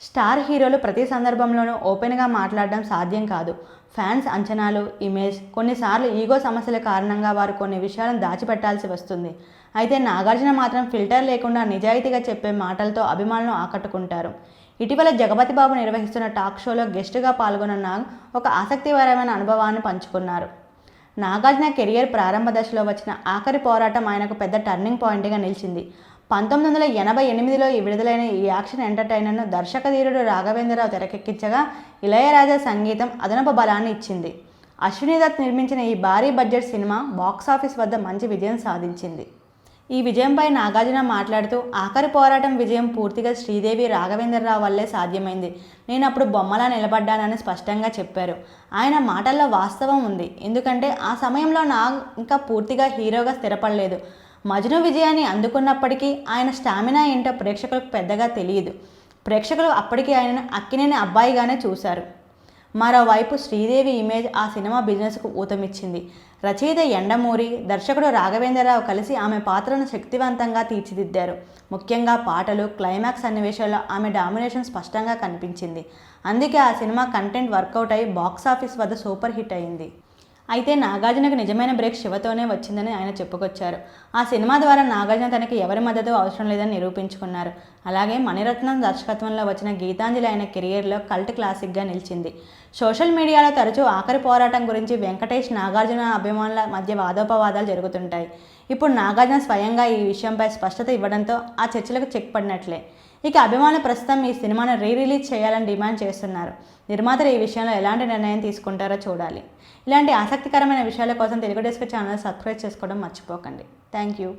Star హీరోలు ప్రతి సందర్భంలోనూ ఓపెన్గా మాట్లాడడం సాధ్యం కాదు. ఫ్యాన్స్ అంచనాలు, ఇమేజ్, కొన్నిసార్లు ఈగో సమస్యల కారణంగా వారు కొన్ని విషయాలను దాచిపెట్టాల్సి వస్తుంది. అయితే నాగార్జున మాత్రం ఫిల్టర్ లేకుండా నిజాయితీగా చెప్పే మాటలతో అభిమానులను ఆకట్టుకుంటారు. ఇటీవల జగపతి బాబు నిర్వహిస్తున్న టాక్ షోలో గెస్టుగా పాల్గొన్న నాగ్ ఒక ఆసక్తికరమైన అనుభవాన్ని పంచుకున్నారు. నాగార్జున కెరియర్ ప్రారంభ దశలో వచ్చిన ఆఖరి పోరాటం ఆయనకు పెద్ద టర్నింగ్ పాయింట్గా నిలిచింది. 1988లో విడుదలైన ఈ యాక్షన్ ఎంటర్టైనర్ను దర్శకధీరుడు రాఘవేంద్రరావు తెరకెక్కించగా ఇళయరాజా సంగీతం అదనపు బలాన్ని ఇచ్చింది. అశ్విని దత్ నిర్మించిన ఈ భారీ బడ్జెట్ సినిమా బాక్సాఫీస్ వద్ద మంచి విజయం సాధించింది. ఈ విజయంపై నాగార్జున మాట్లాడుతూ, ఆఖరి పోరాటం విజయం పూర్తిగా శ్రీదేవి, రాఘవేంద్రరావు వల్లే సాధ్యమైంది. నేను అప్పుడు బొమ్మలా నిలబడ్డానని స్పష్టంగా చెప్పారు. ఆయన మాటల్లో వాస్తవం ఉంది. ఎందుకంటే ఆ సమయంలో నాగ్ ఇంకా పూర్తిగా హీరోగా స్థిరపడలేదు. మజ్ను విజయాన్ని అందుకున్నప్పటికీ ఆయన స్టామినా ఏంటో ప్రేక్షకులకు పెద్దగా తెలియదు. ప్రేక్షకులు అప్పటికీ ఆయనను అక్కినేని అబ్బాయిగానే చూశారు. మరోవైపు శ్రీదేవి ఇమేజ్ ఆ సినిమా బిజినెస్కు ఊతమిచ్చింది. రచయిత యండమూరి, దర్శకుడు రాఘవేంద్రరావు కలిసి ఆమె పాత్రను శక్తివంతంగా తీర్చిదిద్దారు. ముఖ్యంగా పాటలు, క్లైమాక్స్ సన్నివేశాల్లో ఆమె డామినేషన్ స్పష్టంగా కనిపించింది. అందుకే ఆ సినిమా కంటెంట్ వర్కౌట్ అయి బాక్సాఫీస్ వద్ద సూపర్ హిట్ అయింది. అయితే నాగార్జునకు నిజమైన బ్రేక్ శివతోనే వచ్చిందని ఆయన చెప్పుకొచ్చారు. ఆ సినిమా ద్వారా నాగార్జున తనకి ఎవరి మద్దతు అవసరం లేదని నిరూపించుకున్నారు. అలాగే మణిరత్నం దర్శకత్వంలో వచ్చిన గీతాంజలి ఆయన కెరియర్లో కల్ట్ క్లాసిక్గా నిలిచింది. సోషల్ మీడియాలో తరచూ ఆఖరి పోరాటం గురించి వెంకటేష్, నాగార్జున అభిమానుల మధ్య వాదోపవాదాలు జరుగుతుంటాయి. ఇప్పుడు నాగార్జున స్వయంగా ఈ విషయంపై స్పష్టత ఇవ్వడంతో ఆ చర్చలకు చెక్ పడినట్లే. ఇక అభిమానులు ప్రస్తుతం ఈ సినిమాను రిలీజ్ చేయాలని డిమాండ్ చేస్తున్నారు. నిర్మాతలు ఈ విషయంలో ఎలాంటి నిర్ణయం తీసుకుంటారో చూడాలి. ఇలాంటి ఆసక్తికరమైన విషయాల కోసం తెలుగు డెస్క్ ఛానల్ సబ్స్క్రైబ్ చేసుకోవడం మర్చిపోకండి. Thank you.